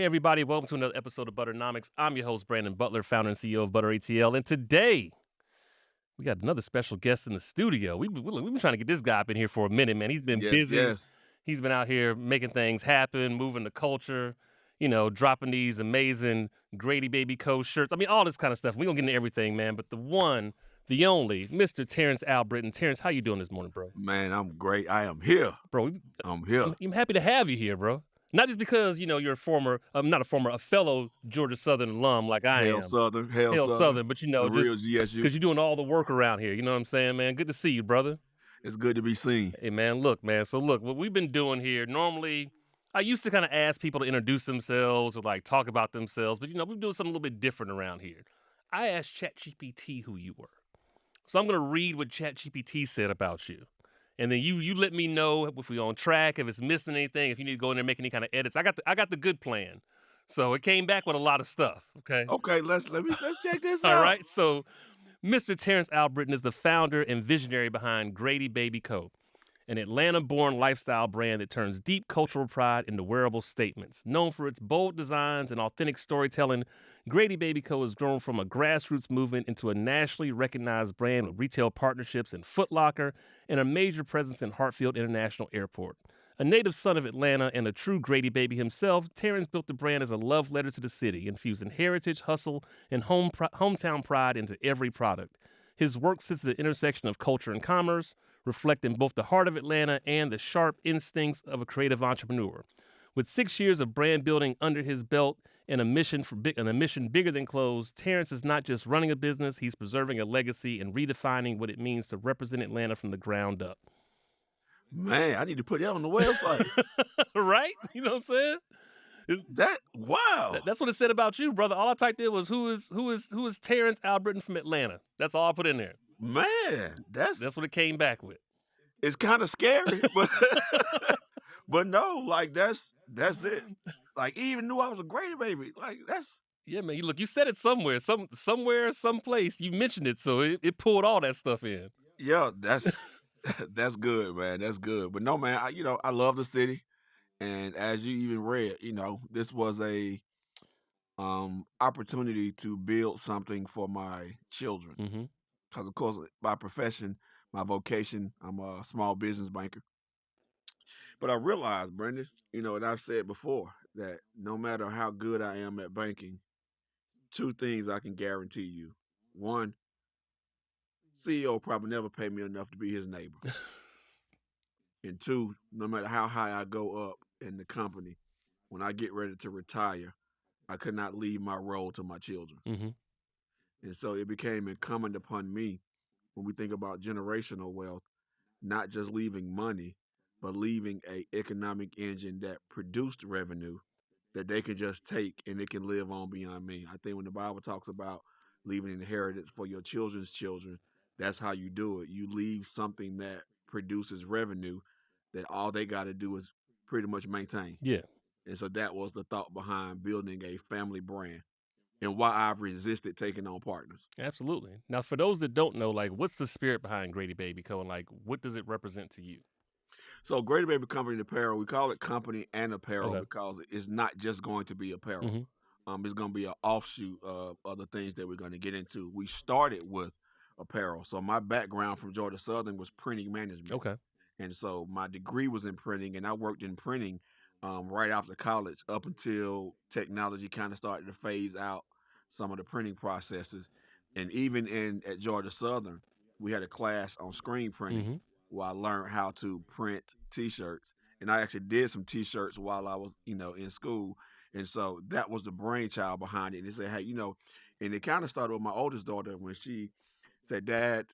Hey, everybody, welcome to another episode of Butternomics. I'm your host, Brandon Butler, founder and CEO of Butter ATL. And today, we got another special guest in the studio. We've been trying to get this guy up in here for a minute, man. He's been Yes, busy. yes. He's been out here making things happen, moving the culture, dropping these amazing Grady Baby Co shirts. I mean, all this kind of stuff. We're going to get into everything, man. But the one, the only, Mr. Terrance Albritton. Terrance, how you doing this morning, bro? Man, I'm great. I am here. Bro, I'm here. I'm happy to have you here, bro. Not just because, you're a fellow Georgia Southern alum like I Hail am. Southern, hail Hail Southern. Southern, but The real just GSU. because you're doing all the work around here. You know what I'm saying, man? Good to see you, brother. It's good to be seen. Hey, man, look, man. So, look, what we've been doing here, normally, I used to kind of ask people to introduce themselves or, like, talk about themselves. But, we're doing something a little bit different around here. I asked ChatGPT who you were. So I'm going to read what ChatGPT said about you. And then you let me know if we're on track, if it's missing anything, if you need to go in there and make any kind of edits. I got the good plan. So it came back with a lot of stuff, okay? Okay, let's check this All out. right, so Mr. Terrance Albritton is the founder and visionary behind Grady Baby Co, an Atlanta-born lifestyle brand that turns deep cultural pride into wearable statements. Known for its bold designs and authentic storytelling, Grady Baby Co has grown from a grassroots movement into a nationally recognized brand with retail partnerships in Foot Locker and a major presence in Hartsfield International Airport. A native son of Atlanta and a true Grady baby himself, Terrance built the brand as a love letter to the city, infusing heritage, hustle, and hometown pride into every product. His work sits at the intersection of culture and commerce, reflecting both the heart of Atlanta and the sharp instincts of a creative entrepreneur. With 6 years of brand building under his belt and a mission bigger than clothes, Terrance is not just running a business, he's preserving a legacy and redefining what it means to represent Atlanta from the ground up. Man, I need to put that on the website. Right? You know what I'm saying? Wow. That's what it said about you, brother. All I typed in was who is Terrance Albritton from Atlanta. That's all I put in there. Man, That's what it came back with. it's kind of scary, but no, like that's it. Like he even knew I was a Grady baby. Like that's Yeah, man. You said it somewhere, someplace. You mentioned it, so it pulled all that stuff in. yeah, that's that's good, man. That's good. But no, man, I love the city. And as you even read, this was a opportunity to build something for my children. Mm-hmm. Because of course, by profession, my vocation, I'm a small business banker. But I realized, Brendan, and I've said before that no matter how good I am at banking, two things I can guarantee you. One, CEO probably never pay me enough to be his neighbor. And two, no matter how high I go up in the company, when I get ready to retire, I could not leave my role to my children. Mm-hmm. And so it became incumbent upon me when we think about generational wealth, not just leaving money, but leaving a economic engine that produced revenue that they can just take and it can live on beyond me. I think when the Bible talks about leaving an inheritance for your children's children, that's how you do it. You leave something that produces revenue that all they got to do is pretty much maintain. Yeah. And so that was the thought behind building a family brand and why I've resisted taking on partners. Absolutely. Now, for those that don't know, like, what's the spirit behind Grady Baby Co, and like, what does it represent to you? So Grady Baby Company and Apparel, we call it company and apparel Okay. because it's not just going to be apparel. Mm-hmm. It's going to be an offshoot of other things that we're going to get into. We started with apparel. So my background from Georgia Southern was printing management. Okay. And so my degree was in printing, and I worked in printing right after college up until technology kind of started to phase out some of the printing processes. And even at Georgia Southern, we had a class on screen printing Mm-hmm. where I learned how to print T-shirts. And I actually did some T-shirts while I was, in school. And so that was the brainchild behind it. And they said, hey, and it kind of started with my oldest daughter when she said, Dad,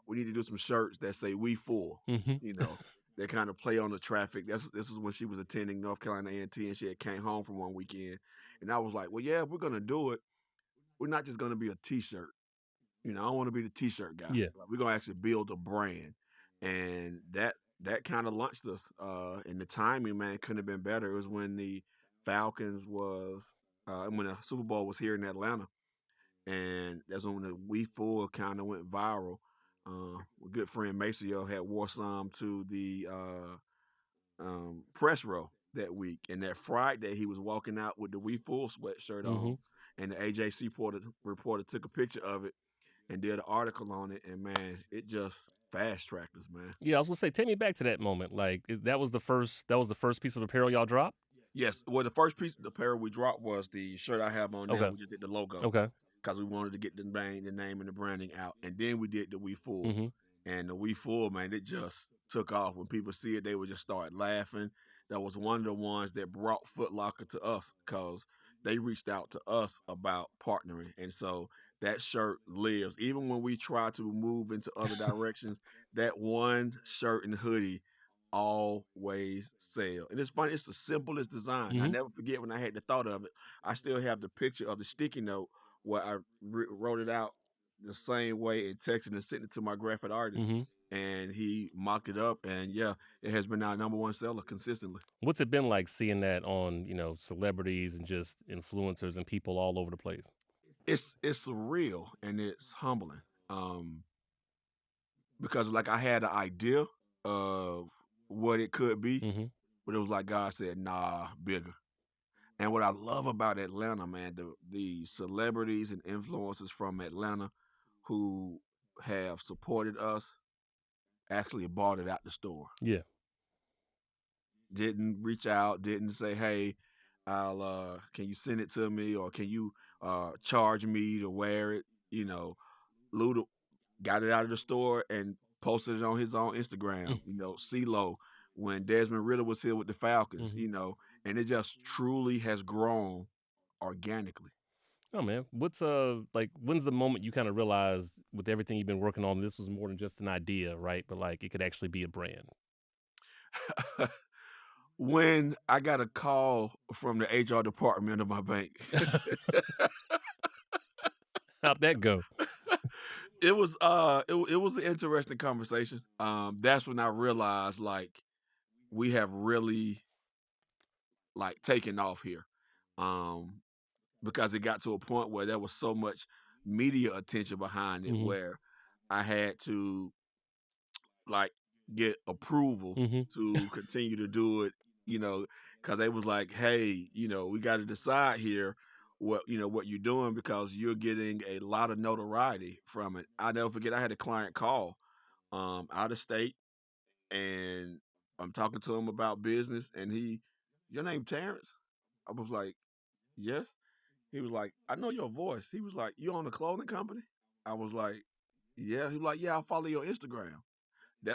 we need to do some shirts that say "We Full." Mm-hmm. They kind of play on the traffic. This is when she was attending North Carolina A&T, and she had came home from one weekend. And I was like, well, yeah, if we're gonna do it, we're not just gonna be a T-shirt. I don't want to be the T-shirt guy. Yeah. Like, we're gonna actually build a brand, and that kind of launched us. And the timing, man, couldn't have been better. It was when the Falcons was, when the Super Bowl was here in Atlanta. And that's when the We Full kind of went viral. A good friend Maceo had wore some to the press row that week. And that Friday, he was walking out with the We Full sweatshirt Mm-hmm. on, and the AJC reporter took a picture of it and did an article on it. And man, it just fast tracked us, man. Yeah, I was gonna say, take me back to that moment. Like that was the first. That was the first piece of apparel y'all dropped. Yes, well, the first piece of the apparel we dropped was the shirt I have on now. Okay. We just did the logo Okay. because we wanted to get the name and the branding out, and then we did the We Full. Mm-hmm. And the We Full, man, it just took off. When people see it, they would just start laughing. That was one of the ones that brought Foot Locker to us because they reached out to us about partnering. And so that shirt lives. Even when we try to move into other directions, that one shirt and hoodie always sell. And it's funny, it's the simplest design. I Mm-hmm. never forget when I had the thought of it. I still have the picture of the sticky note where I wrote it out the same way and texted and sent it to my graphic artist, Mm-hmm. and he mocked it up, and yeah, it has been our number one seller consistently. What's it been like seeing that on celebrities and just influencers and people all over the place? It's surreal and it's humbling, um, because like I had an idea of what it could be, Mm-hmm. but it was like God said, "Nah, bigger." And what I love about Atlanta, man, the celebrities and influencers from Atlanta who have supported us actually bought it out the store. Yeah. Didn't reach out, didn't say, "Hey, I'll can you send it to me or can you charge me to wear it?" You know, Luda got it out of the store and posted it on his own Instagram. CeeLo when Desmond Ritter was here with the Falcons. Mm-hmm. And it just truly has grown organically. Oh man, what's like? When's the moment you kind of realized with everything you've been working on, this was more than just an idea, right? But like it could actually be a brand. When I got a call from the HR department of my bank. How'd that go? It was an interesting conversation. That's when I realized like we have really like taken off here. Um, because it got to a point where there was so much media attention behind it Mm-hmm. where I had to like get approval Mm-hmm. to continue to do it, because they was like, "Hey, we got to decide here what you're doing because you're getting a lot of notoriety from it." I never forget I had a client call out of state, and I'm talking to him about business, and "Your name Terrance?" I was like, "Yes." He was like, "I know your voice." He was like, "You own a clothing company?" I was like, "Yeah." He was like, "Yeah, I'll follow your Instagram."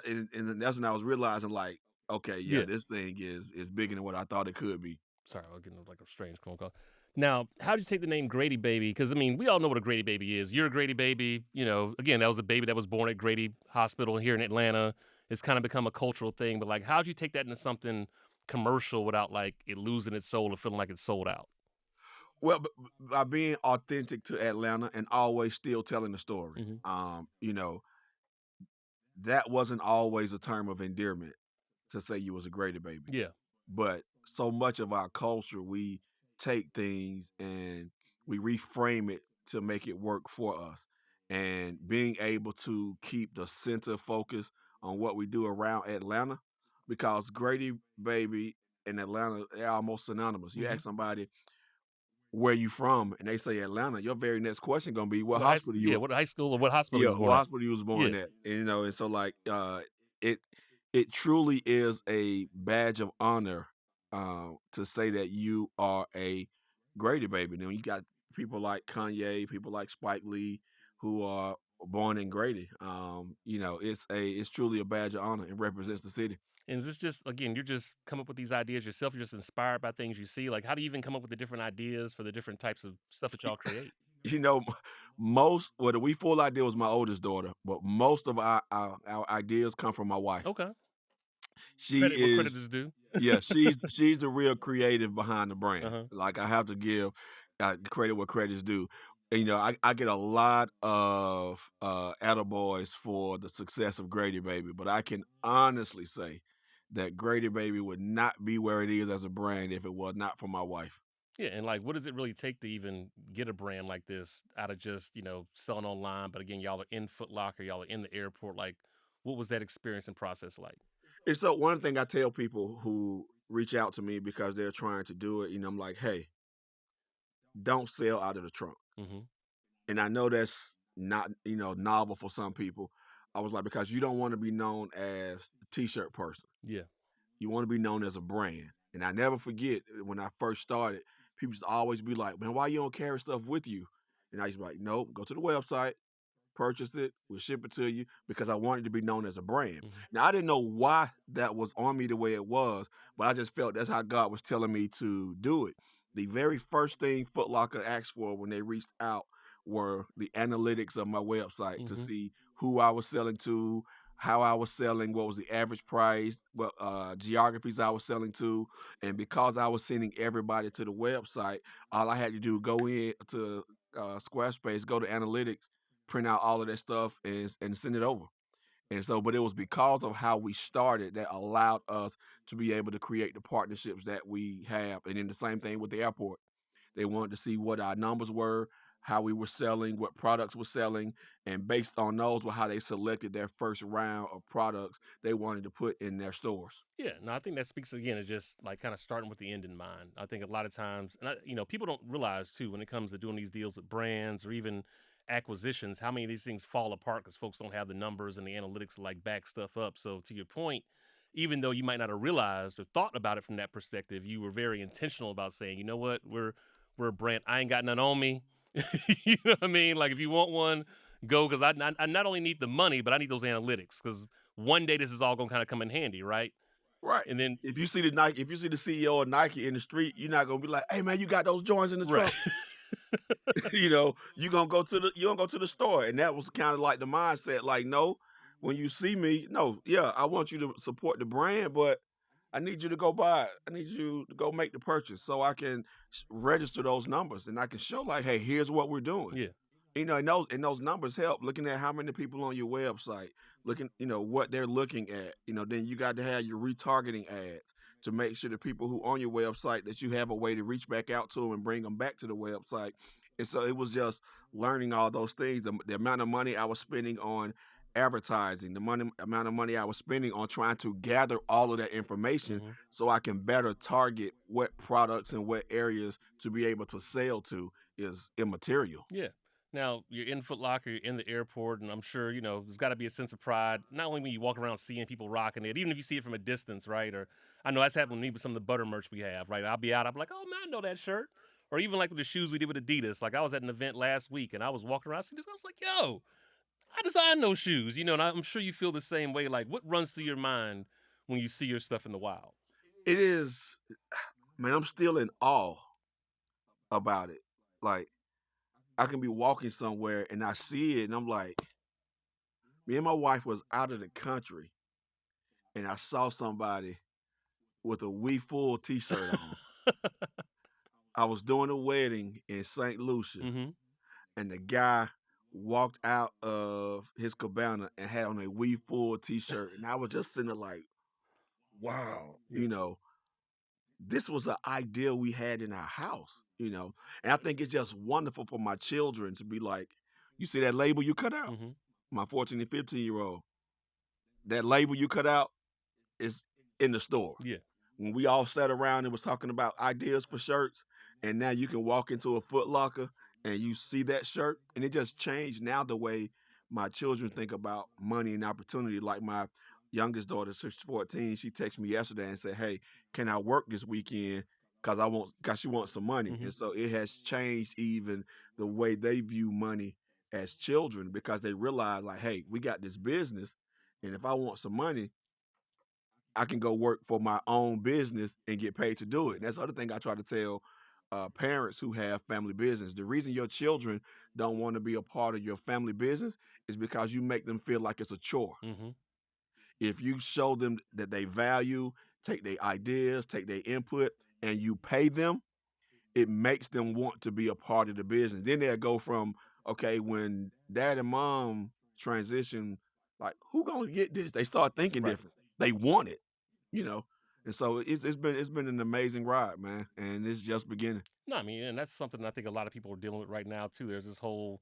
And then that's when I was realizing, like, okay, yeah, Yeah. this thing is bigger than what I thought it could be. Sorry, I was getting like a strange phone call. Now, how did you take the name Grady Baby? Because I mean, we all know what a Grady Baby is. You're a Grady Baby. Again, that was a baby that was born at Grady Hospital here in Atlanta. It's kind of become a cultural thing. But like, how'd you take that into something commercial without like it losing its soul or feeling like it's sold out? Well, by being authentic to Atlanta and always still telling the story, Mm-hmm. that wasn't always a term of endearment to say you was a Grady baby. Yeah. But so much of our culture, we take things and we reframe it to make it work for us. And being able to keep the center focus on what we do around Atlanta, because Grady Baby and Atlanta, they're almost synonymous. You Mm-hmm. ask somebody, "Where you from?" and they say Atlanta, your very next question gonna be, "What What high? hospital Yeah. you What high school or what hospital he yeah, was born what at? hospital you was born Yeah. at?" And so like it it truly is a badge of honor to say that you are a Grady baby. Now you got people like Kanye, people like Spike Lee who are born in Grady. It's truly a badge of honor and represents the city. And is this just again, you're just come up with these ideas yourself? You're just inspired by things you see. Like, how do you even come up with the different ideas for the different types of stuff that y'all create? You know, the We Full idea was my oldest daughter, but most of our ideas come from my wife. Okay. She Credit where credit is is due. Yeah, she's the real creative behind the Uh brand. huh. Like I have to give credit where credit's due. And, I get a lot of attaboys for the success of Grady Baby, but I can honestly say that Grady Baby would not be where it is as a brand if it was not for my wife. Yeah, and like, what does it really take to even get a brand like this out of just selling online? But again, y'all are in Foot Locker, y'all are in the airport. Like, what was that experience and process like? And so one thing I tell people who reach out to me because they're trying to do it. I'm like, hey, don't sell out of the trunk. Mm-hmm. And I know that's not, novel for some people. I was like, because you don't want to be known as the t-shirt person. Yeah. You want to be known as a brand. And I never forget when I first started, people used to always be like, man, why you don't carry stuff with you? And I used to be like, nope, go to the website, purchase it, we'll ship it to you because I wanted to be known as a brand. Mm-hmm. Now, I didn't know why that was on me the way it was, but I just felt that's how God was telling me to do it. The very first thing Foot Locker asked for when they reached out were the analytics of my website to Mm-hmm. see who I was selling to, how I was selling, what was the average price, what geographies I was selling to. And because I was sending everybody to the website, all I had to do go in to Squarespace, go to analytics, print out all of that stuff and send it over. And so, but it was because of how we started that allowed us to be able to create the partnerships that we have. And then the same thing with the airport. They wanted to see what our numbers were, how we were selling, what products were selling, and based on those were how they selected their first round of products they wanted to put in their stores. Yeah, no, I think that speaks again of just like kind of starting with the end in mind. I think a lot of times, and people don't realize too when it comes to doing these deals with brands or even acquisitions, how many of these things fall apart because folks don't have the numbers and the analytics to like back stuff up. So to your point, even though you might not have realized or thought about it from that perspective, you were very intentional about saying, you know what, we're a brand. I ain't got none on me. You know what I mean? Like if you want one, go because I not only need the money, but I need those analytics because one day this is all gonna kind of come in handy, right? Right. And then If you see the Nike, if you see the CEO of Nike in the street, you're not gonna be like, "Hey man, you got those joints in the right. trunk." You gonna go to the store, and that was kind of like the mindset. Like, no, when you see me, no, yeah, I want you to support the brand, but I need you to go buy it. I need you to go make the purchase so I can register those numbers and I can show like, hey, here's what we're doing. Yeah. And those numbers help looking at how many people on your website, looking, what they're looking at. Then you got to have your retargeting ads to make sure the people who on your website that you have a way to reach back out to them and bring them back to the website. And so it was just learning all those things. The amount of money I was spending on advertising, amount of money I was spending on trying to gather all of that information Hmm. so I can better target what products and what areas to be able to sell to is immaterial. Yeah. Now you're in Foot Locker, you're in the airport, and I'm sure there's got to be a sense of pride. Not only when you walk around seeing people rocking it, even if you see it from a distance, right? Or I know that's happened to me with some of the Butter merch we have, right? I'll be out, I'll be like, oh man, I know that shirt. Or even like with the shoes we did with Adidas. Like I was at an event last week, and I was walking around, I see this, I was like, yo, I designed those shoes, and I'm sure you feel the same way. Like, what runs through your mind when you see your stuff in the wild? It is, man, I'm still in awe about it. Like, I can be walking somewhere and I see it and I'm like, me and my wife was out of the country and I saw somebody with a We Full t-shirt on. I was doing a wedding in St. Lucia Mm-hmm. and the guy walked out of his cabana and had on a We Full t-shirt. And I was just sitting there like, wow, Yeah. this was an idea we had in our house. And I think it's just wonderful for my children to be like, you see that label you cut out? Mm-hmm. My 14 and 15-year-old, that label you cut out is in the store. Yeah. When we all sat around and was talking about ideas for shirts, and now you can walk into a Foot Locker and you see that shirt, and it just changed now the way my children think about money and opportunity. Like my youngest daughter, she's 14, she texted me yesterday and said, "Hey, can I work this weekend? Cause she wants some money." Mm-hmm. And so it has changed even the way they view money as children because they realize like, hey, we got this business, and if I want some money, I can go work for my own business and get paid to do it. Yeah. And that's the other thing I try to tell parents who have family business. The reason your children don't want to be a part of your family business is because you make them feel like it's a chore. Mm-hmm. If you show them that they value, take their ideas, take their input, and you pay them, it makes them want to be a part of the business. Then they'll go from, okay, when dad and mom transition, like, who gonna get this? They start thinking Right. different. They want it, you know. And so it's been an amazing ride, man. And it's just beginning. No, I mean, and that's something I think a lot of people are dealing with right now too. There's this whole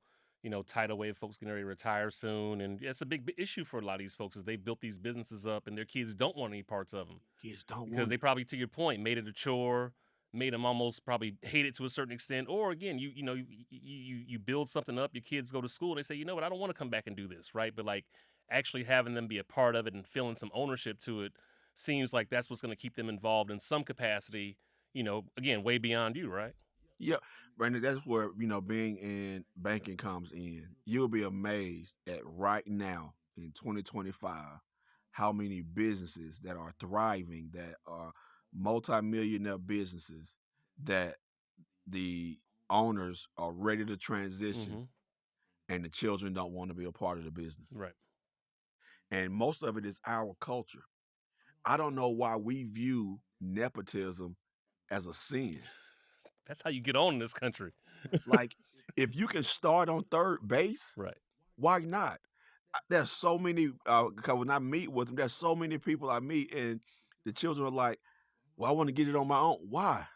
tidal wave folks getting ready to retire soon, and it's a big issue for a lot of these folks as they built these businesses up, and their kids don't want any parts of them Kids don't because want they it. probably, to your point, made it a chore, made them almost probably hate it to a certain extent. Or again, you build something up, your kids go to school, and they say, you know what, I don't want to come back and do this, right? But like actually having them be a part of it and feeling some ownership to it seems like that's what's going to keep them involved in some capacity. Again, way beyond you, right? Yeah, Brandon, that's where, being in banking comes in. You'll be amazed at right now in 2025 how many businesses that are thriving, that are multimillionaire businesses, that the owners are ready to transition Mm-hmm. and the children don't want to be a part of the business. Right. And most of it is our culture. I don't know why we view nepotism as a sin. That's how you get on in this country. Like, if you can start on third base, Right. why not? There's so many, because when I meet with them, there's so many people I meet, and the children are like, well, I want to get it on my own. Why?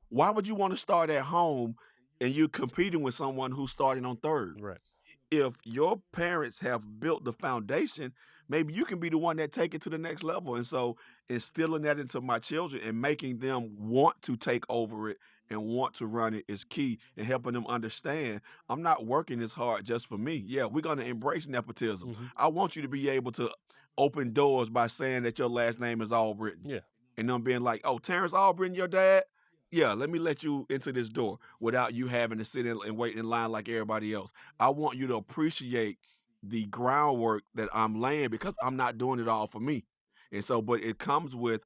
Why would you want to start at home and you're competing with someone who's starting on third? Right. If your parents have built the foundation, maybe you can be the one that take it to the next level. And so instilling that into my children and making them want to take over it and want to run it is key, and helping them understand I'm not working this hard just for me. Yeah, we're going to embrace nepotism. Mm-hmm. I want you to be able to open doors by saying that your last name is Albritton. Yeah. And them being like, oh, Terrance Albritton, your dad? Yeah, let me let you into this door without you having to sit in and wait in line like everybody else. I want you to appreciate the groundwork that I'm laying because I'm not doing it all for me. And so, but it comes with,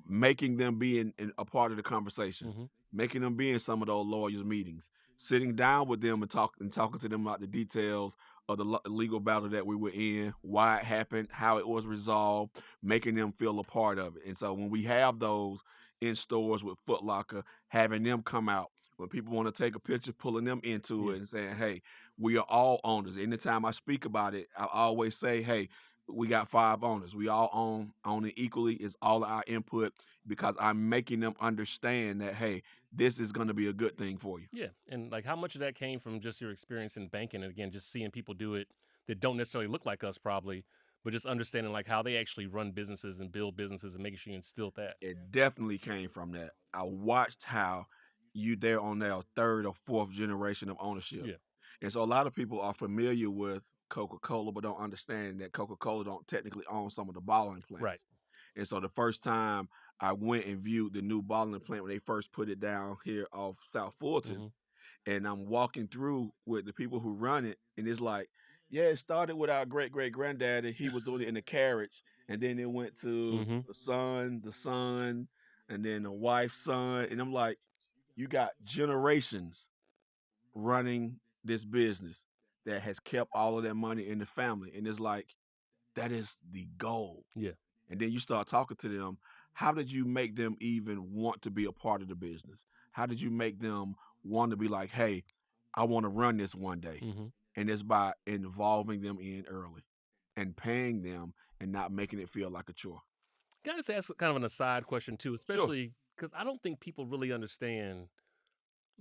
making them be in a part of the conversation, Mm-hmm. making them be in some of those lawyers' meetings, sitting down with them and talking to them about the details of the legal battle that we were in, why it happened, how it was resolved, making them feel a part of it. And so when we have those in stores with Foot Locker, having them come out when people want to take a picture, pulling them into Yeah. it and saying, hey, we are all owners. Anytime I speak about it, I always say, hey, we got 5 owners. We all own it equally. It's all our input because I'm making them understand that, hey, this is going to be a good thing for you. Yeah. And like how much of that came from just your experience in banking and again, just seeing people do it that don't necessarily look like us probably, but just understanding like how they actually run businesses and build businesses and making sure you instill that. It definitely came from that. I watched how they're on their third or fourth generation of ownership. Yeah. And so a lot of people are familiar with Coca-Cola, but don't understand that Coca-Cola don't technically own some of the bottling Right. plants. And so the first time I went and viewed the new bottling plant when they first put it down here off South Fulton, Mm-hmm. and I'm walking through with the people who run it, and it's like, yeah, it started with our great great granddad, and he was doing it in a carriage, and then it went to Mm-hmm. the son, and then the wife's son, and I'm like, you got generations running this business that has kept all of that money in the family, and it's like that is the goal. Yeah. And then you start talking to them. How did you make them even want to be a part of the business? How did you make them want to be like, hey, I want to run this one day? Mm-hmm. And it's by involving them in early and paying them and not making it feel like a chore. Can I just ask kind of an aside question too, Sure. especially because I don't think people really understand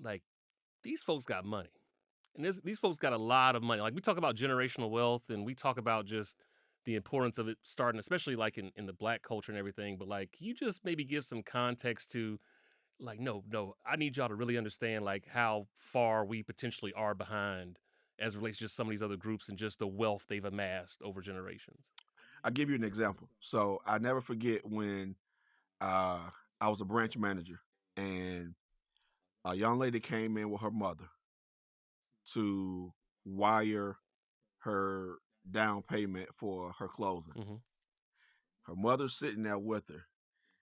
like these folks got money. And these folks got a lot of money. Like we talk about generational wealth and we talk about just the importance of it starting, especially like in the black culture and everything. But like, can you just maybe give some context to like, no, I need y'all to really understand like how far we potentially are behind as it relates to just some of these other groups and just the wealth they've amassed over generations. I'll give you an example. So I never forget when uh, I was a branch manager and a young lady came in with her mother to wire her down payment for her closing. Mm-hmm. Her mother's sitting there with her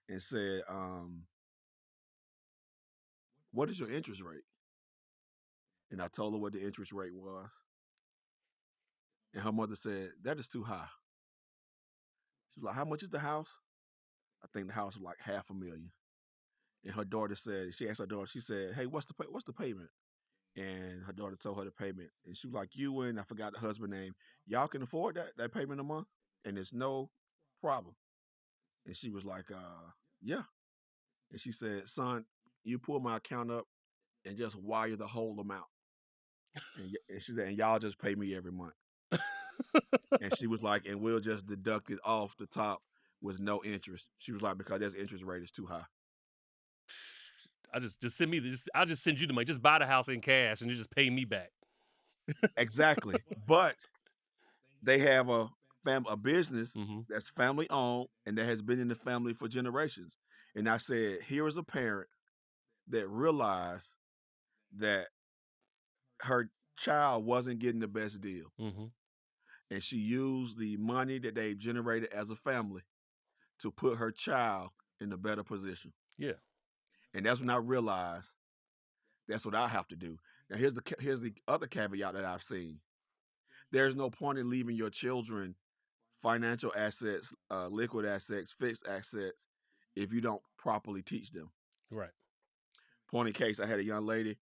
and said, what is your interest rate? And I told her what the interest rate was. And her mother said, that is too high. She was like, how much is the house? I think the house was like $500,000. And her daughter said, she asked her daughter, she said, hey, what's the payment? And her daughter told her the payment. And she was like, you and I forgot the husband name. Y'all can afford that payment a month? And it's no problem. And she was like, yeah. And she said, son, you pull my account up and just wire the whole amount. And she said, and y'all just pay me every month. And she was like, and we'll just deduct it off the top with no interest. She was like, because that interest rate is too high. I just send me this. I'll just send you the money. Just buy the house in cash and you just pay me back. Exactly. But they have a business Mm-hmm. that's family owned and that has been in the family for generations. And I said, here is a parent that realized that her child wasn't getting the best deal. Mm-hmm. And she used the money that they generated as a family to put her child in a better position. Yeah. And that's when I realized that's what I have to do. Now here's the other caveat that I've seen. There's no point in leaving your children financial assets, liquid assets, fixed assets, if you don't properly teach them. Right. Point in case, I had a young lady.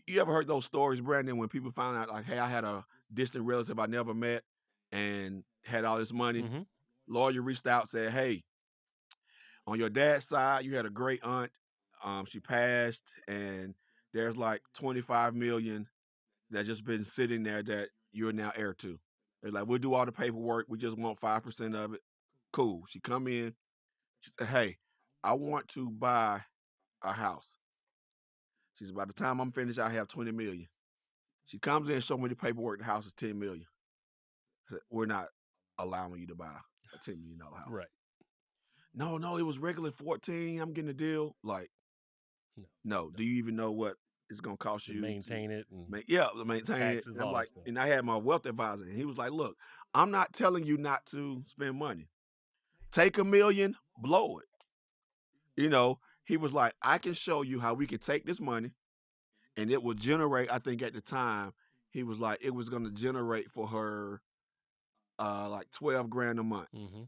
You ever heard those stories, Brandon, when people found out, like, hey, I had a distant relative I never met and had all this money? Mm-hmm. Lawyer reached out, said, hey, on your dad's side, you had a great aunt. She passed, and there's like 25 million that just been sitting there that you're now heir to. They're like, we'll do all the paperwork. We just want 5% of it. Cool. She come in. She said, hey, I want to buy a house. She said, by the time I'm finished, I have 20 million. She comes in, show me the paperwork. The house is 10 million. I said, we're not allowing you to buy a $10 million house. Right. No, it was regular 14. I'm getting a deal. Like, no. Do you even know what it's gonna cost To you maintain it and to maintain it? taxes, And I'm all that like, stuff. and I had my wealth advisor, and he was like, look, I'm not telling you not to spend money. Take $1 million, blow it. He was like, I can show you how we can take this money and it will generate. I think at the time, he was like, it was gonna generate for her like 12 grand a month. Mm-hmm.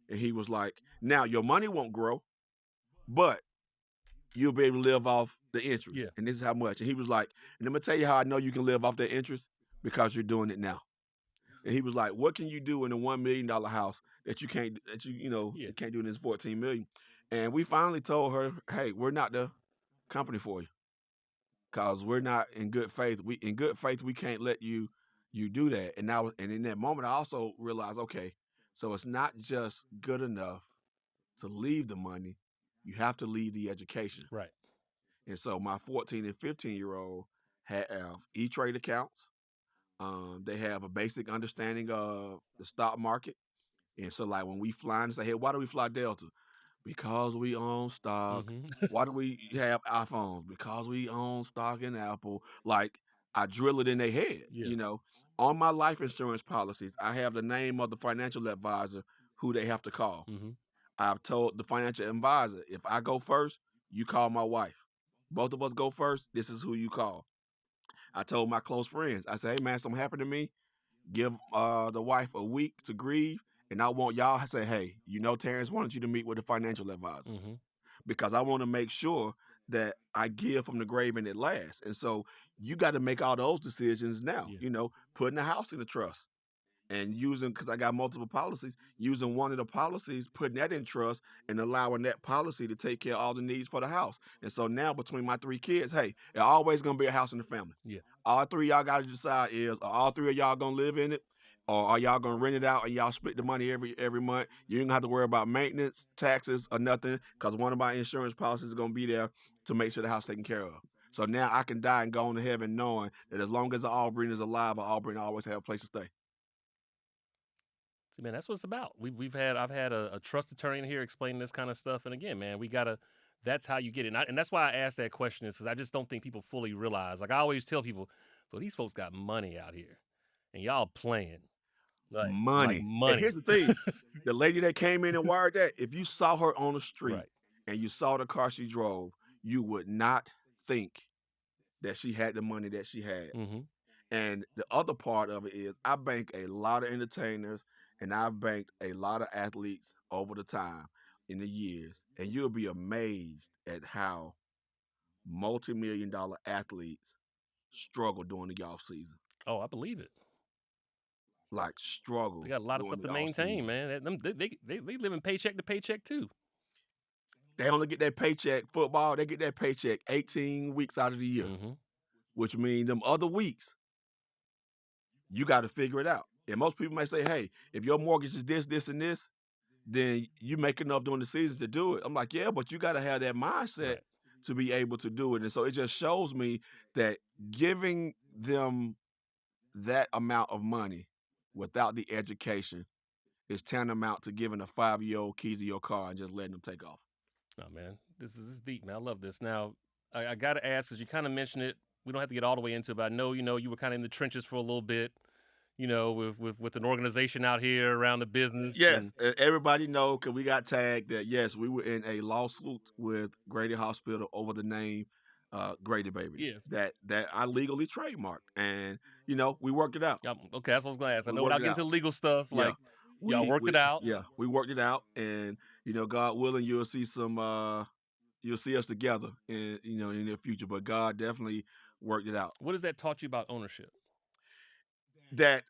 And he was like, now your money won't grow, but you'll be able to live off the interest. Yeah. And this is how much. And he was like, and I'm gonna tell you how I know you can live off that interest, because you're doing it now. And he was like, what can you do in a $1 million house that you can't, you can't do in this 14 million? And we finally told her, hey, we're not the company for you, because we're not in good faith. We can't let you do that. And in that moment, I also realized, okay, so it's not just good enough to leave the money, you have to leave the education. Right. And so my 14 and 15-year-old have E-Trade accounts. They have a basic understanding of the stock market. And so, like, when we fly and say, hey, why do we fly Delta? Because we own stock. Mm-hmm. Why do we have iPhones? Because we own stock in Apple. Like, I drill it in their head. Yeah. On my life insurance policies, I have the name of the financial advisor who they have to call. Mm-hmm. I've told the financial advisor, if I go first, you call my wife. Both of us go first, this is who you call. I told my close friends, I said, hey man, something happened to me. Give the wife a week to grieve, and I want y'all to say, hey, Terrance wanted you to meet with a financial advisor, Mm-hmm. because I want to make sure that I give from the grave and it lasts. And so you got to make all those decisions now. Yeah. Putting the house in the trust and using, because I got multiple policies, using one of the policies, putting that in trust and allowing that policy to take care of all the needs for the house. And so now between my 3 kids, hey, there's always gonna be a house in the family. Yeah. All 3 of y'all gotta decide is, are all 3 of y'all gonna live in it? Or are y'all gonna rent it out and y'all split the money every month? You ain't gonna have to worry about maintenance, taxes, or nothing, because one of my insurance policies is gonna be there to make sure the house taken care of. So now I can die and go on to heaven knowing that as long as Aubrey is alive, Aubrey always have a place to stay. See, man, that's what it's about. I've had a trust attorney in here explaining this kind of stuff, and again, man, that's how you get it. And that's why I asked that question, is because I just don't think people fully realize. Like I always tell people, well, these folks got money out here, and y'all playing like Money. And money. here's the thing: the lady that came in and wired that, if you saw her on the street Right. and you saw the car she drove, you would not think that she had the money that she had. Mm-hmm. And the other part of it is, I bank a lot of entertainers and I've banked a lot of athletes over the time in the years. And you'll be amazed at how multi-million-dollar athletes struggle during the off season. Oh, I believe it. Like, struggle They got a lot of during stuff the to off maintain, season. man. They living paycheck to paycheck too. They only get that paycheck. Football, they get that paycheck 18 weeks out of the year. Mm-hmm. which means them other weeks, you got to figure it out. And most people may say, hey, if your mortgage is this, this, and this, then you make enough during the season to do it. I'm like, yeah, but you got to have that mindset Right. to be able to do it. And so it just shows me that giving them that amount of money without the education is tantamount to giving a 5-year-old keys to your car and just letting them take off. Oh man, this is deep, man. I love this. Now, I got to ask, because you kind of mentioned it. We don't have to get all the way into it, but I know you were kind of in the trenches for a little bit. With an organization out here around the business, Yes, and everybody know because we got tagged that yes, we were in a lawsuit with Grady Hospital over the name Grady Baby yes, that I legally trademarked, and we worked it out. yeah, okay, that's what I was gonna ask. I We know worked without it getting out. to the legal stuff, Yeah, like y'all worked it out. we worked it out, and God willing, you'll see you'll see us together in the future. But God definitely worked it out. What has that taught you about ownership? That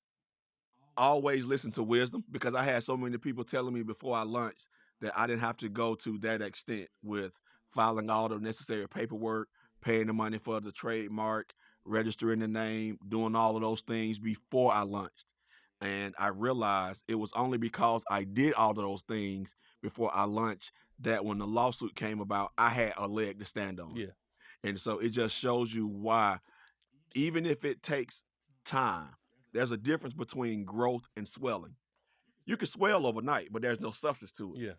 always listen to wisdom because I had so many people telling me before I launched that I didn't have to go to that extent with filing all the necessary paperwork, paying the money for the trademark, registering the name, doing all of those things before I launched. And I realized it was only because I did all of those things before I launched that when the lawsuit came about, I had a leg to stand on. Yeah, And so it just shows you why, even if it takes time, there's a difference between growth and swelling. You can swell overnight, but there's no substance to it. yeah.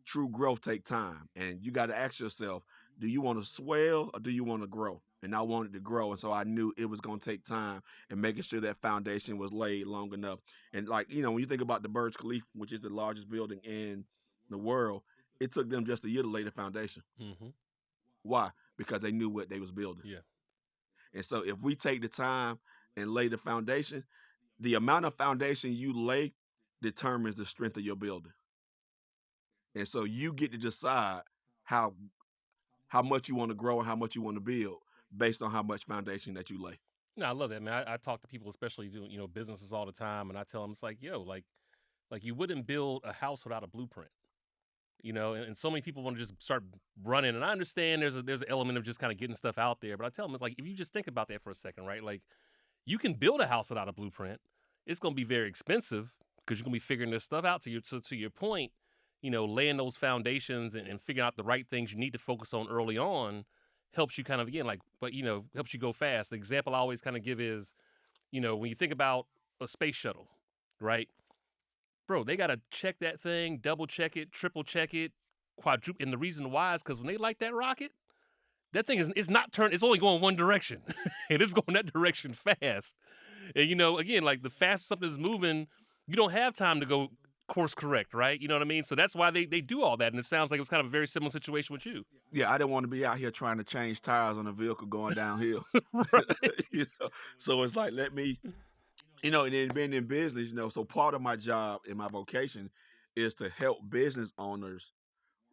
True growth takes time, and you got to ask yourself, do you want to swell or do you want to grow? And I wanted to grow, and so I knew it was going to take time and making sure that foundation was laid long enough. And when you think about the Burj Khalifa, which is the largest building in the world, it took them just a year to lay the foundation. Mm-hmm. Why? Because they knew what they was building. Yeah. And so if we take the time and lay the foundation, the amount of foundation you lay determines the strength of your building. And so you get to decide how how much you want to grow and how much you want to build based on how much foundation that you lay. No, I love that, man. I talk to people, especially doing businesses all the time, and I tell them it's like, yo, like you wouldn't build a house without a blueprint. And so many people want to just start running, and I understand there's an element of just kind of getting stuff out there, but I tell them it's like, if you just think about that for a second, right? Like, you can build a house without a blueprint. It's going to be very expensive because you're going to be figuring this stuff out. To your point, laying those foundations and figuring out the right things you need to focus on early on helps you kind of, again, like, but helps you go fast. The example I always kind of give is, when you think about a space shuttle, right? Bro, they got to check that thing, double check it, triple check it, quadruple. And the reason why is because when they light that rocket, that thing is not turned. It's only going one direction, and it's going that direction fast. And again, like the faster something is moving, you don't have time to go course correct, right? You know what I mean? So that's why they do all that. And it sounds like it was kind of a very similar situation with you. Yeah, I didn't want to be out here trying to change tires on a vehicle going downhill. Right. So it's like, let me, and then being in business, so part of my job and my vocation is to help business owners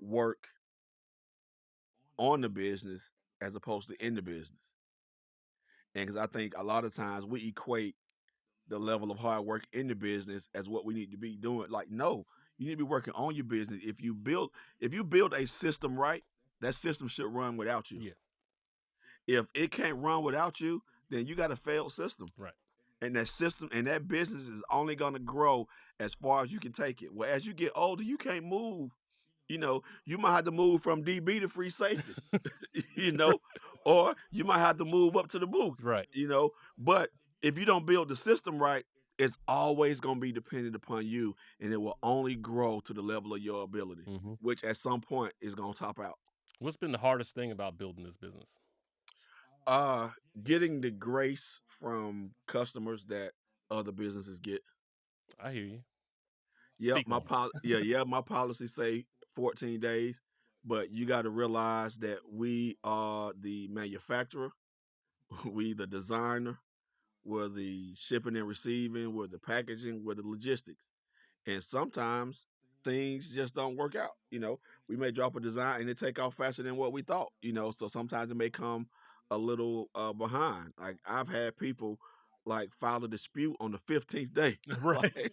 work on the business as opposed to in the business. And because I think a lot of times we equate the level of hard work in the business as what we need to be doing. Like, no, you need to be working on your business. If you build a system right, that system should run without you. Yeah. If it can't run without you, then you got a failed system. Right. And that system and that business is only going to grow as far as you can take it. Well, as you get older, you can't move. You might have to move from DB to free safety, you know, or you might have to move up to the booth, Right. But if you don't build the system right, it's always going to be dependent upon you, and it will only grow to the level of your ability, Mm-hmm. which at some point is going to top out. What's been the hardest thing about building this business? Getting the grace from customers that other businesses get. I hear you. Yep, Speak on my policy say 14 days, but you got to realize that we are the manufacturer, we the designer, we're the shipping and receiving, we're the packaging, we're the logistics. And sometimes things just don't work out. We may drop a design and it take off faster than what we thought, so sometimes it may come a little behind. Like, I've had people like file a dispute on the 15th day. it. Right.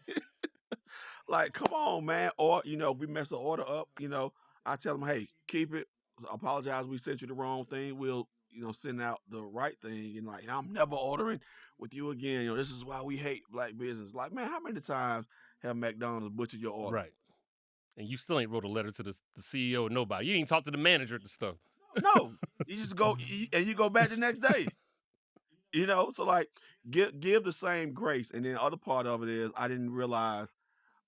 Like, come on, man. Or, if we mess the order up, I tell them, hey, keep it. apologize. We sent you the wrong thing. We'll, send out the right thing. And like, I'm never ordering with you again. This is why we hate black business. Like, man, how many times have McDonald's butchered your order? Right. And you still ain't wrote a letter to the CEO or nobody. You didn't talk to the manager at the stuff. No, you just go and you go back the next day. So like, give the same grace. And then the other part of it is I didn't realize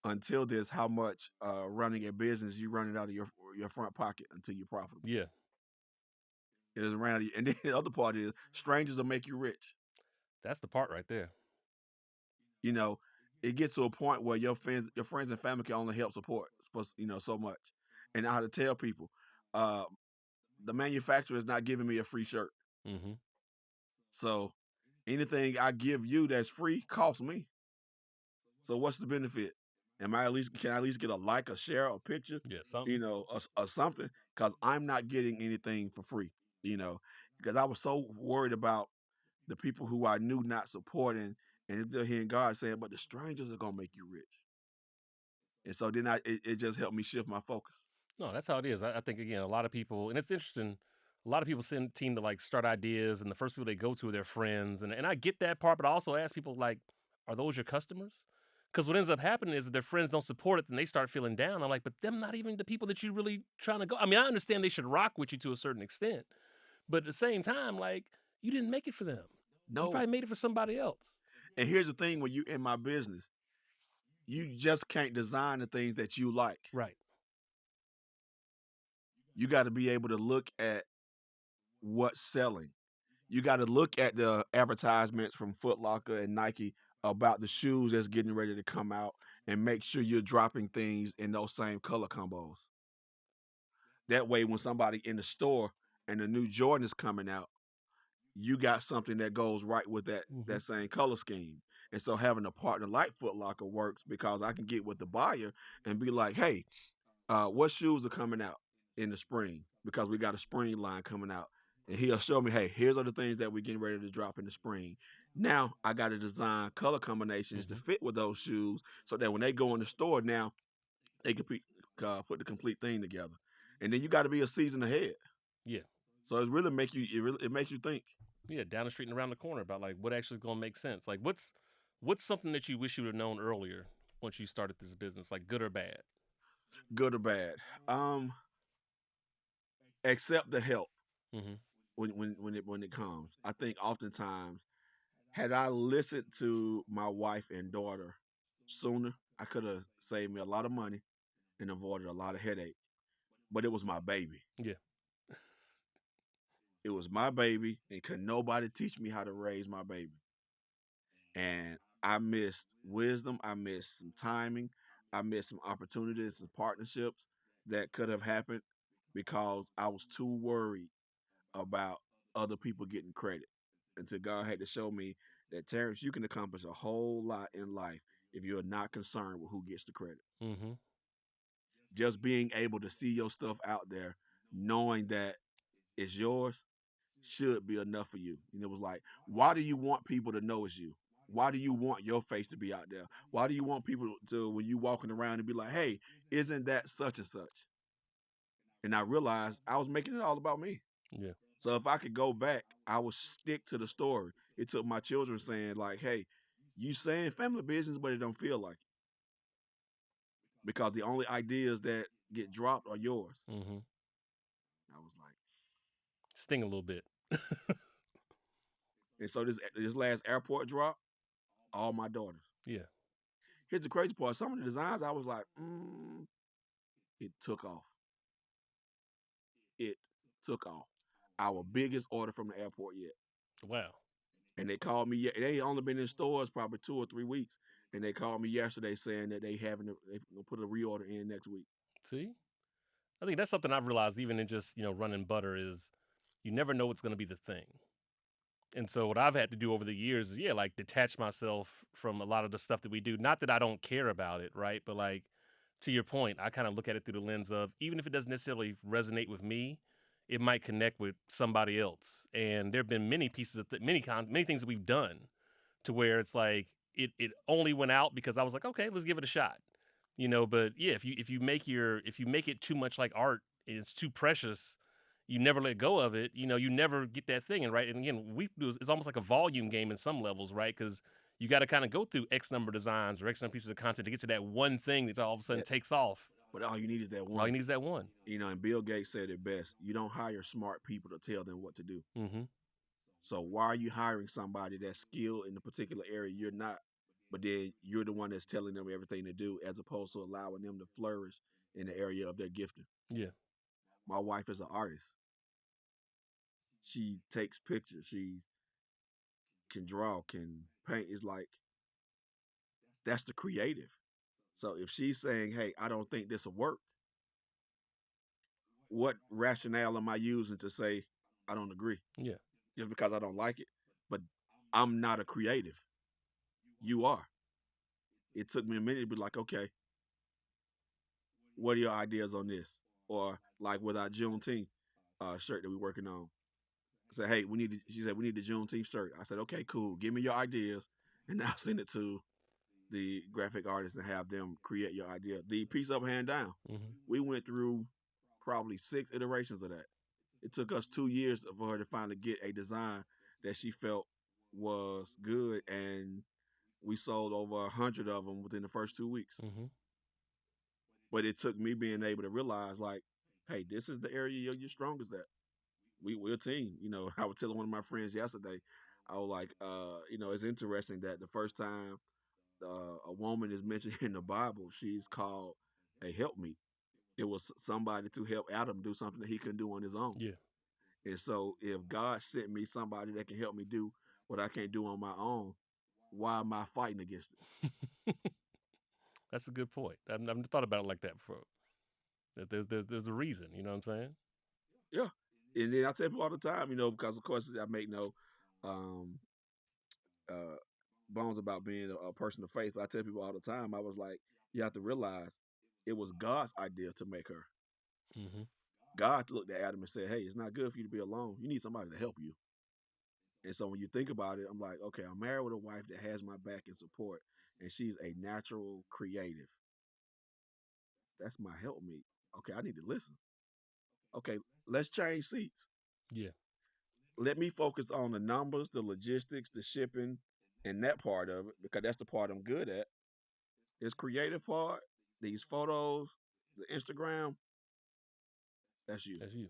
until this how much running a business you run it out of your front pocket until you're profitable. Yeah. It is around you. And then the other part is strangers will make you rich. That's the part right there. It gets to a point where your friends and family can only help support for so much. And I have to tell people, the manufacturer is not giving me a free shirt. Mm-hmm. So anything I give you that's free costs me. So what's the benefit? Can I at least get a like, a share, a picture? Yeah, something. Or something, because I'm not getting anything for free. Because I was so worried about the people who I knew not supporting, and they're hearing God saying, "But the strangers are gonna make you rich." And so then it just helped me shift my focus. No, that's how it is. I think, again, a lot of people, and it's interesting, a lot of people seem to like start ideas, and the first people they go to are their friends. And I get that part, but I also ask people, like, are those your customers? Because what ends up happening is that their friends don't support it, and they start feeling down. I'm like, but them not even the people that you really trying to go. I mean, I understand they should rock with you to a certain extent, but at the same time, like, you didn't make it for them. You No. probably made it for somebody else. And here's the thing: when you in my business, you just can't design the things that you like. Right. You got to be able to look at what's selling. You got to look at the advertisements from Foot Locker and Nike about the shoes that's getting ready to come out, and make sure you're dropping things in those same color combos. That way, when somebody in the store and the new Jordan is coming out, you got something that goes right with that same color scheme. And so having a partner like Foot Locker works, because I can get with the buyer and be like, hey, what shoes are coming out in the spring? Because we got a spring line coming out. And he'll show me, hey, here's are the things that we're getting ready to drop in the spring. Now I got to design color combinations to fit with those shoes, so that when they go in the store, now they can put the complete thing together. And then you got to be a season ahead. Yeah. So it really makes you think. Yeah, down the street and around the corner about like what actually is going to make sense. Like what's something that you wish you would have known earlier once you started this business, like good or bad? Good or bad? Accept the help when it comes. I think oftentimes, had I listened to my wife and daughter sooner, I could have saved me a lot of money and avoided a lot of headache. But it was my baby. Yeah. It was my baby, and could nobody teach me how to raise my baby. And I missed wisdom. I missed some timing. I missed some opportunities and partnerships that could have happened because I was too worried about other people getting credit. Until God had to show me that, Terrance, you can accomplish a whole lot in life if you're not concerned with who gets the credit. Just being able to see your stuff out there, knowing that it's yours, should be enough for you. And it was like, why do you want people to know it's you? Why do you want your face to be out there? Why do you want people to, when you walking around, and be like, hey, isn't that such and such? And I realized I was making it all about me. Yeah. So if I could go back, I would stick to the story. It took my children saying like, hey, you saying family business, but it don't feel like it. Because the only ideas that get dropped are yours. I was like, sting a little bit. And so this last airport drop, all my daughters. Yeah. Here's the crazy part. Some of the designs, I was like, it took off. It took off. Our biggest order from the airport yet. Wow. And they called me. They only been in stores probably 2 or 3 weeks, and they called me yesterday saying that they gonna put a reorder in next week. See, I think that's something I've realized even in just running Butter is you never know what's going to be the thing. And so what I've had to do over the years is like detach myself from a lot of the stuff that we do. Not that I don't care about it, right? But like to your point, I kind of look at it through the lens of, even if it doesn't necessarily resonate with me, it might connect with somebody else. And there have been many pieces of many things that we've done to where it's like it only went out because I was like, okay, let's give it a shot. But yeah, if you make it too much like art and it's too precious, you never let go of it, you never get that thing. And right, and again, we do it's almost like a volume game in some levels, right? Because you got to kind of go through X number of designs or X number of pieces of content to get to that one thing that all of a sudden That, takes off. but all you need is that All you one. need is that one. And Bill Gates said it best. You don't hire smart people to tell them what to do. Mm-hmm. So why are you hiring somebody that's skilled in a particular area you're not, but then you're the one that's telling them everything to do as opposed to allowing them to flourish in the area of their gifting? Yeah. My wife is an artist. She takes pictures. She can draw, can paint. It's like that's the creative. So if she's saying, "Hey, I don't think this will work," what rationale am I using to say I don't agree? Yeah. Just because I don't like it, but I'm not a creative. You are. It took me a minute to be like, okay, what are your ideas on this? Or like with our Juneteenth shirt that we're working on. I said, hey, she said, we need the Juneteenth shirt. I said, okay, cool. Give me your ideas. And I'll send it to the graphic artists and have them create your idea. The piece up, hand down. Mm-hmm. We went through probably 6 iterations of that. It took us 2 years for her to finally get a design that she felt was good. And we sold over 100 of them within the first 2 weeks. Mm-hmm. But it took me being able to realize, like, hey, this is the area you're strongest at. We're a team. I was telling one of my friends yesterday, I was like, it's interesting that the first time a woman is mentioned in the Bible, she's called a helpmeet. It was somebody to help Adam do something that he couldn't do on his own. Yeah. And so if God sent me somebody that can help me do what I can't do on my own, why am I fighting against it? That's a good point. I've never thought about it like that before. That there's a reason. You know what I'm saying? Yeah. And then I tell people all the time, because of course I make no bones about being a person of faith. But I tell people all the time, I was like, you have to realize it was God's idea to make her. Mm-hmm. God looked at Adam and said, hey, it's not good for you to be alone. You need somebody to help you. And so when you think about it, I'm like, okay, I'm married with a wife that has my back and support, and she's a natural creative. That's my helpmeet. Okay, I need to listen. Okay, let's change seats. Yeah. Let me focus on the numbers, the logistics, the shipping, and that part of it, because that's the part I'm good at. This creative part, these photos, the Instagram, that's you. That's you.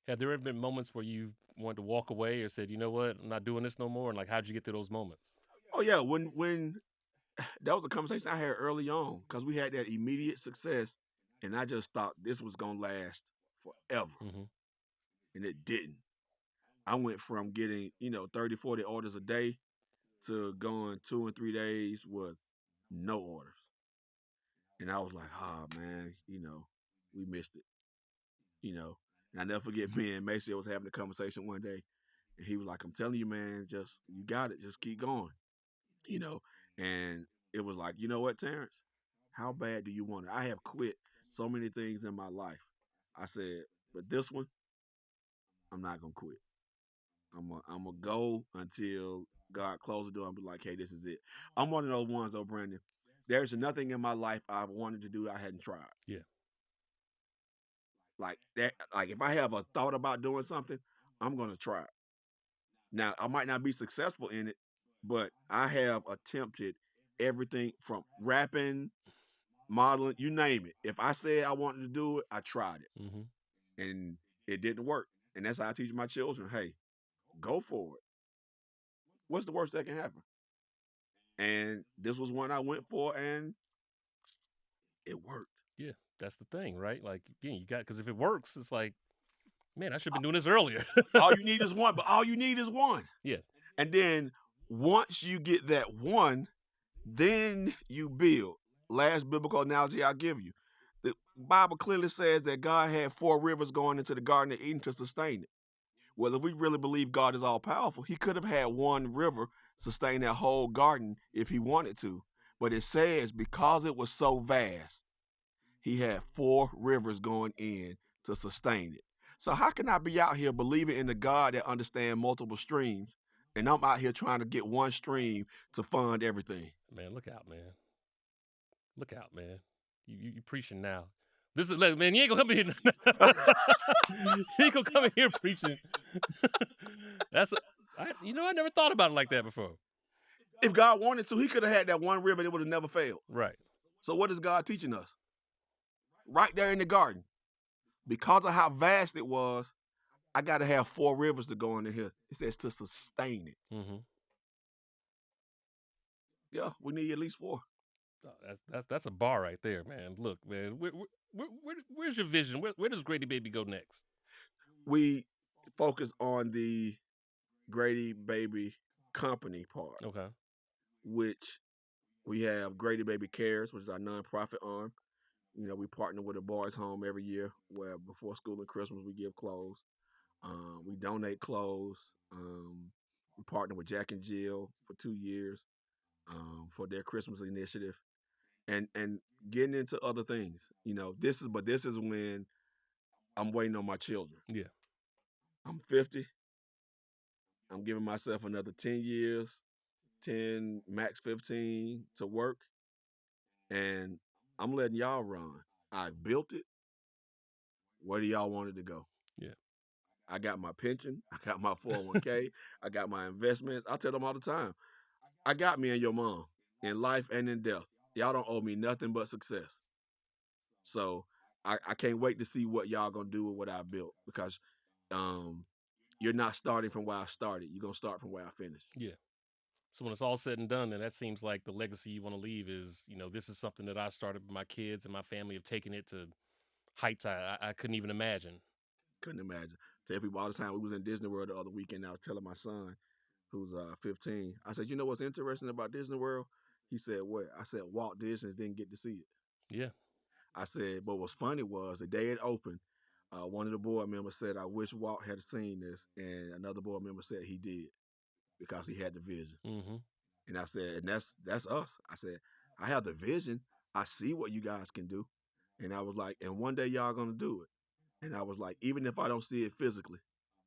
Have there ever been moments where you wanted to walk away or said, you know what, I'm not doing this no more? And like, how'd you get through those moments? Oh yeah, when that was a conversation I had early on because we had that immediate success, and I just thought this was gonna last forever, Mm-hmm. and it didn't. I went from getting 30, 40 orders a day to going 2 and 3 days with no orders, and I was like, oh man, we missed it, And I never forget me and Macy was having a conversation one day, and he was like, I'm telling you, man, just you got it, just keep going, and it was like, you know what, Terrance, how bad do you want it? I have quit so many things in my life. I said, but this one, I'm not gonna quit. I'm gonna go until God closes the door and be like, hey, this is it. I'm one of those ones though, Brandon. There's nothing in my life I've wanted to do I hadn't tried. Yeah. Like that, like if I have a thought about doing something, I'm gonna try it. Now I might not be successful in it, but I have attempted everything from rapping, modeling, you name it. If I said I wanted to do it, I tried it. Mm-hmm. And it didn't work. And that's how I teach my children, hey, go for it. What's the worst that can happen? And this was one I went for, and it worked. Yeah, that's the thing, right? Like, again, you got, because if it works, it's like, man, I should have been doing this earlier. All you need is one, but all you need is one. Yeah. And then once you get that one, then you build. Last biblical analogy I'll give you. The Bible clearly says that God had 4 rivers going into the Garden of Eden to sustain it. Well, if we really believe God is all powerful, he could have had one river sustain that whole garden if he wanted to. But it says because it was so vast, he had 4 rivers going in to sustain it. So how can I be out here believing in the God that understands multiple streams, and I'm out here trying to get one stream to fund everything? Man, look out, man. Look out, man. You preaching now. This is man. You ain't gonna come in here. You ain't gonna come in here preaching. I never thought about it like that before. If God wanted to, he could have had that one river that would have never failed. Right. So what is God teaching us? Right there in the garden. Because of how vast it was, I got to have 4 rivers to go into here. It says to sustain it. Mm-hmm. Yeah, we need at least 4. That's a bar right there, man. Look, man, where's your vision? Where does Grady Baby go next? We focus on the Grady Baby company part. Okay. Which we have Grady Baby Cares, which is our nonprofit arm. You know, we partner with a boys' home every year where before school and Christmas we give clothes. We donate clothes. We partner with Jack and Jill for 2 years for their Christmas initiative, and getting into other things. You know, this is when I'm waiting on my children. Yeah. I'm 50. I'm giving myself another 10 years, 10 max 15 to work, and I'm letting y'all run. I built it. Where do y'all want it to go? Yeah. I got my pension. I got my 401k. I got my investments. I tell them all the time, I got me and your mom in life and in death. Y'all don't owe me nothing but success. So I can't wait to see what y'all gonna do with what I built, because you're not starting from where I started. You're gonna start from where I finished. Yeah. So when it's all said and done, then that seems like the legacy you want to leave is, this is something that I started, but my kids and my family have taken it to heights I couldn't even imagine. Couldn't imagine. Tell people all the time. We was in Disney World the other weekend. I was telling my son, who's 15, I said, you know what's interesting about Disney World? He said, what? I said, Walt Disney didn't get to see it. Yeah. I said, but what's funny was the day it opened, one of the board members said, I wish Walt had seen this. And another board member said he did because he had the vision. Mm-hmm. And I said, and that's us. I said, I have the vision. I see what you guys can do. And I was like, and one day y'all going to do it. And I was like, even if I don't see it physically,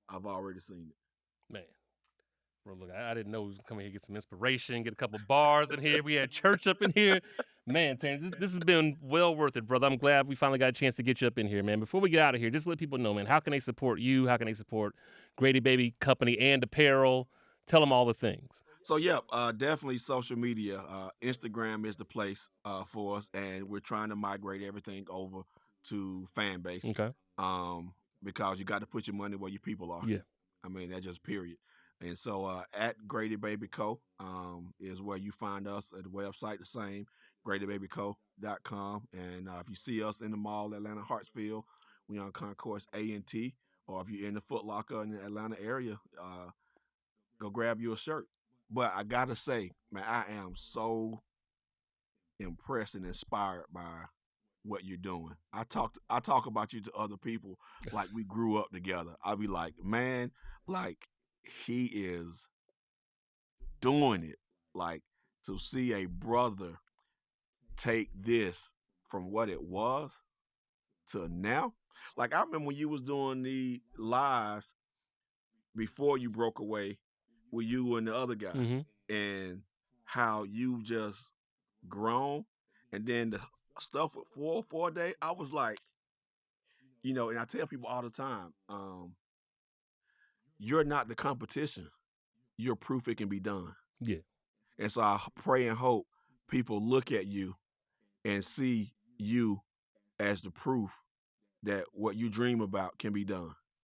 I've already seen it. Man. Bro, look, I didn't know we was coming here to get some inspiration, get a couple bars in here. We had church up in here. Man, Terrance, this has been well worth it, brother. I'm glad we finally got a chance to get you up in here, man. Before we get out of here, just let people know, man, how can they support you? How can they support Grady Baby Company and Apparel? Tell them all the things. So, yeah, definitely social media. Instagram is the place for us, and we're trying to migrate everything over to fan base. Okay. Because you got to put your money where your people are. Yeah. I mean, that's just period. And so at Grady Baby Co is where you find us at the website, the same, GradyBabyCo.com. And if you see us in the mall, Atlanta, Hartsfield, we on Concourse A and T, or if you're in the Foot Locker in the Atlanta area, go grab you a shirt. But I gotta say, man, I am so impressed and inspired by what you're doing. I talk about you to other people like we grew up together. I'll be like, man, like he is doing it. Like, to see a brother take this from what it was to now. Like, I remember when you was doing the lives before you broke away with you and the other guy, Mm-hmm. and how you just grown. And then the stuff with 4 day, I was like, and I tell people all the time, you're not the competition. You're proof it can be done. Yeah. And so I pray and hope people look at you and see you as the proof that what you dream about can be done.